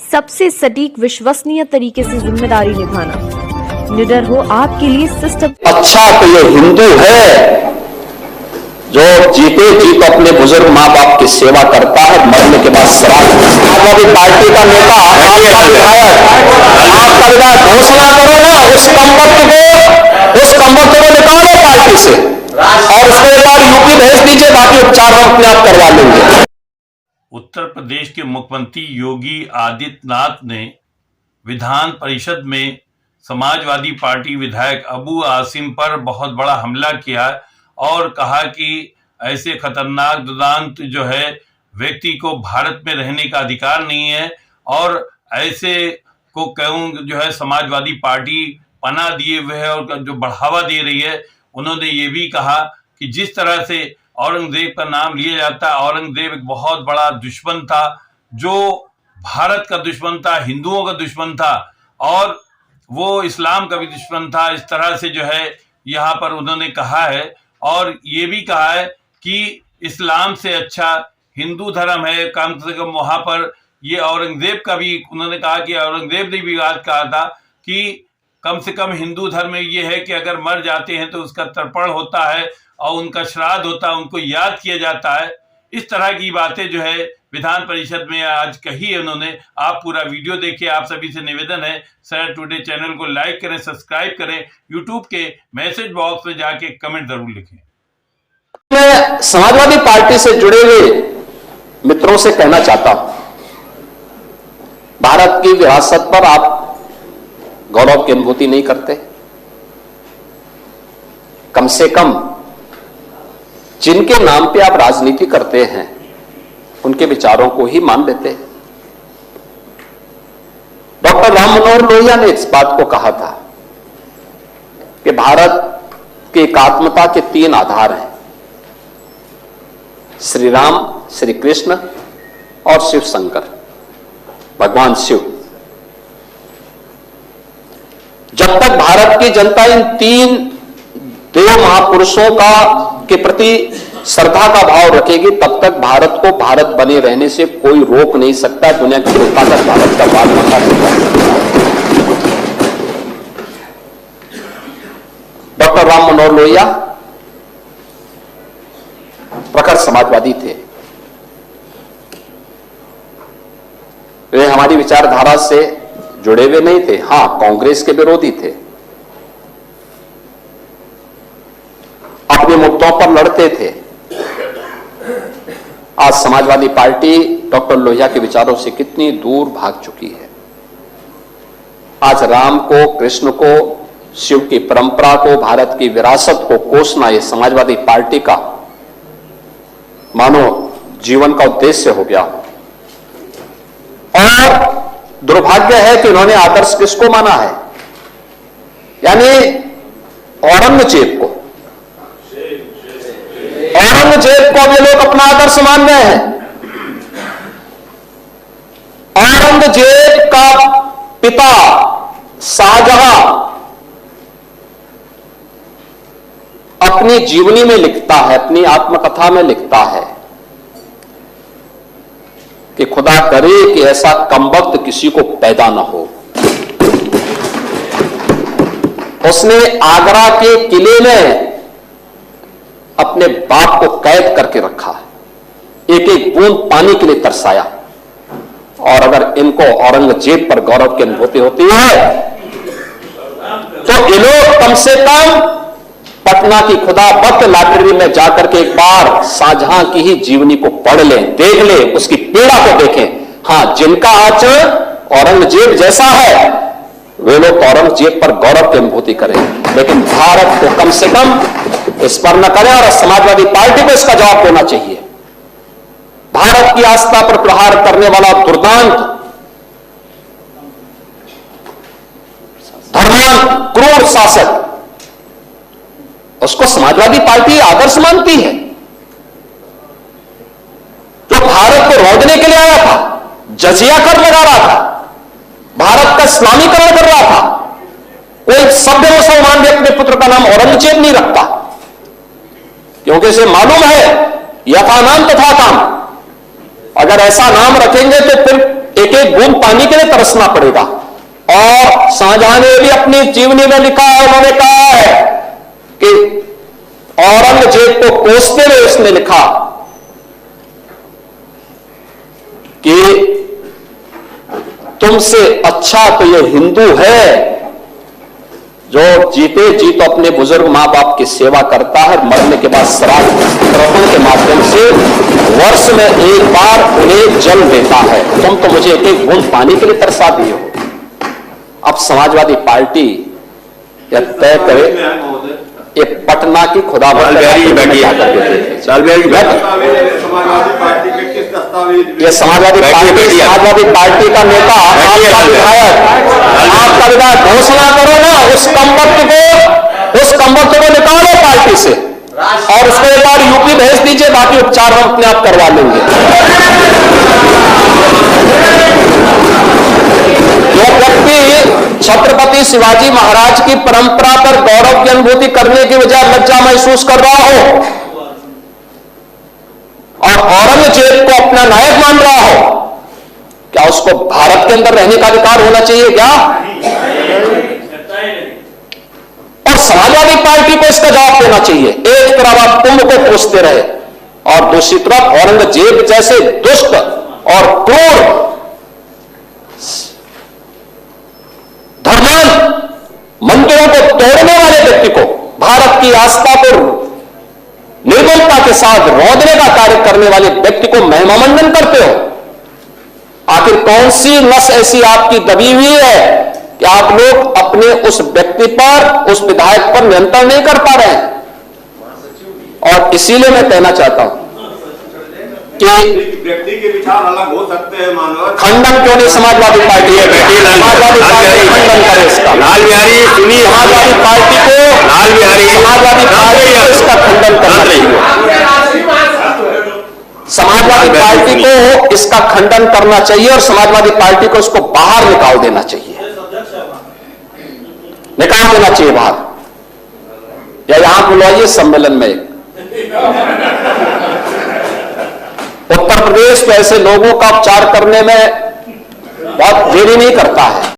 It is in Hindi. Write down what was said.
सबसे सटीक विश्वसनीय तरीके से जिम्मेदारी निभाना। निडर हो आपके लिए सिस्टम। अच्छा तो ये हिंदू है जो जीते जी तो अपने बुजुर्ग मां बाप की सेवा करता है, मरने के बाद श्राद्ध। समाजवादी पार्टी का नेता आपका विधायक घोषणा करो ना, उस कमबख्त को निकालो पार्टी से और उसको एक बार यूपी भेज दीजिए, बाकी उपचार हम अपने आप करवा लेंगे। उत्तर प्रदेश के मुख्यमंत्री योगी आदित्यनाथ ने विधान परिषद में समाजवादी पार्टी विधायक अबू आसिम पर बहुत बड़ा हमला किया और कहा कि ऐसे खतरनाक दुर्दांत जो है व्यक्ति को भारत में रहने का अधिकार नहीं है और ऐसे को क्यों जो है समाजवादी पार्टी पनाह दिए हुए है और जो बढ़ावा दे रही है। उन्होंने ये भी कहा कि जिस तरह से औरंगजेब का नाम लिया जाता है, औरंगजेब एक बहुत बड़ा दुश्मन था जो भारत का दुश्मन था, हिंदुओं का दुश्मन था और वो इस्लाम का भी दुश्मन था। इस तरह से जो है यहाँ पर उन्होंने कहा है और ये भी कहा है कि इस्लाम से अच्छा हिंदू धर्म है। कम से कम वहां पर ये औरंगजेब का भी उन्होंने कहा कि औरंगजेब ने भी बात कहा था कि कम से कम हिंदू धर्म में ये है कि अगर मर जाते हैं तो उसका तर्पण होता है और उनका श्राद्ध होता है, उनको याद किया जाता है। इस तरह की बातें जो है विधान परिषद में आज कही है उन्होंने। आप पूरा वीडियो देखिए। आप सभी से निवेदन है सर टुडे चैनल को लाइक करें, सब्सक्राइब करें, यूट्यूब के मैसेज बॉक्स में जाके कमेंट जरूर लिखें। मैं समाजवादी पार्टी से जुड़े हुए मित्रों से कहना चाहता हूं, भारत की विरासत पर आप गौरव की अनुभूति नहीं करते? कम से कम जिनके नाम पे आप राजनीति करते हैं उनके विचारों को ही मान लेते हैं। डॉक्टर राम मनोहर लोहिया ने इस बात को कहा था कि भारत की एकात्मता के 3 आधार हैं, श्री राम, श्री कृष्ण और शिव शंकर, भगवान शिव। जब तक भारत की जनता इन 3 देव महापुरुषों के प्रति श्रद्धा का भाव रखेगी तब तक भारत को भारत बने रहने से कोई रोक नहीं सकता। दुनिया की ताकत भारत का बात बता सकता है। डॉक्टर राम मनोहर लोहिया प्रखर समाजवादी थे। वे हमारी विचारधारा से जुड़े हुए नहीं थे, हां कांग्रेस के विरोधी थे, अपने मुद्दों पर लड़ते थे। आज समाजवादी पार्टी डॉक्टर लोहिया के विचारों से कितनी दूर भाग चुकी है। आज राम को, कृष्ण को, शिव की परंपरा को, भारत की विरासत को कोसना यह समाजवादी पार्टी का मानो जीवन का उद्देश्य हो गया। और दुर्भाग्य है कि उन्होंने आदर्श किसको माना है? यानी औरंगजेब को। औरंगजेब को ये लोग अपना आदर्श मान रहे हैं। औरंगजेब का पिता शाहजहां अपनी जीवनी में लिखता है, अपनी आत्मकथा में लिखता है कि खुदा करे कि ऐसा कमबख्त किसी को पैदा ना हो। उसने आगरा के किले में अपने बाप को कैद करके रखा, एक एक बूंद पानी के लिए तरसाया। और अगर इनको औरंगजेब पर गौरव की अनुभूति होती है तो ये लोग कम से कम पटना की खुदाबख्त लाइब्रेरी में जाकर के एक बार शाहजहां की ही जीवनी को पढ़ लें, देख लें, उसकी पीड़ा को देखें। हां, जिनका आचरण औरंगजेब जैसा है वे लोग औरंगजेब पर गौरव की अनुभूति करें, लेकिन भारत को कम से कम इस पर न करें। और समाजवादी पार्टी को इसका जवाब देना चाहिए। भारत की आस्था पर प्रहार करने वाला दुर्दांत, धर्मांत, क्रूर शासक, उसको समाजवादी पार्टी आदर्श मानती है। जो भारत को रोकने के लिए आया था, जजिया कर लगा रहा था, भारत का इस्लामीकरण कर रहा था, कोई सभ्य मुसलमान भी अपने पुत्र का नाम औरंगजेब नहीं रखता, क्योंकि इसे मालूम है यथा नाम तथा काम। अगर ऐसा नाम रखेंगे तो फिर एक एक एक बूंद पानी के लिए तरसना पड़ेगा। और शाहजहां ने भी अपनी जीवनी में लिखा है, उन्होंने कहा है कि औरंगजेब को कोसते हुए उसने लिखा कि तुमसे अच्छा तो ये हिंदू है जो जीते जी तो अपने बुजुर्ग मां बाप की सेवा करता है, मरने के बाद श्राद्ध तर्पण के माध्यम से वर्ष में एक बार उन्हें जल देता है। तुम तो मुझे एक एक बूंद पानी के लिए तरसा दिए हो। अब समाजवादी पार्टी यह तय करे, ये पटना की खुदा ये समाजवादी पार्टी का नेता, आपका विधायक घोषणा करो ना, उस कमबख्त को निकालो पार्टी से और उसको एक बार यूपी भेज दीजिए, बाकी उपचार हम अपने आप करवा लेंगे। जो व्यक्ति छत्रपति शिवाजी महाराज की परंपरा पर गौरव की अनुभूति करने की बजाय लज्जा महसूस कर रहा हो और औरंगजेब को अपना नायक मान रहा हो, क्या उसको भारत के अंदर रहने का अधिकार होना चाहिए क्या? और समाजवादी पार्टी को इसका जवाब देना चाहिए। एक तरफ आप कुंभ को कोसते रहे और दूसरी तरफ औरंगजेब जैसे दुष्ट और क्रूर धर्मान मंदिरों को तोड़ने वाले व्यक्ति को, भारत की आस्था को निर्मलता के साथ रौंदने का कार्य करने वाले व्यक्ति को महिमामंडन करते हो। आखिर कौन सी नस ऐसी आपकी दबी हुई है कि आप लोग अपने उस व्यक्ति पर, उस विधायक पर नियंत्रण नहीं कर पा रहे हैं? और इसीलिए मैं कहना चाहता हूं कि व्यक्ति के विचार अलग हो सकते हैं, मानव खंडन क्यों नहीं समाजवादी पार्टी है? समाजवादी पार्टी खंडन करे इसका। लाल बिहारी सुनिए, समाजवादी पार्टी को इसका खंडन करना चाहिए। समाजवादी पार्टी को इसका खंडन करना चाहिए और समाजवादी पार्टी को इसको बाहर निकाल देना चाहिए, निकाल देना चाहिए बाहर, या यहां बुलाइए सम्मेलन में। उत्तर प्रदेश तो ऐसे लोगों का उपचार करने में बहुत देरी नहीं करता है।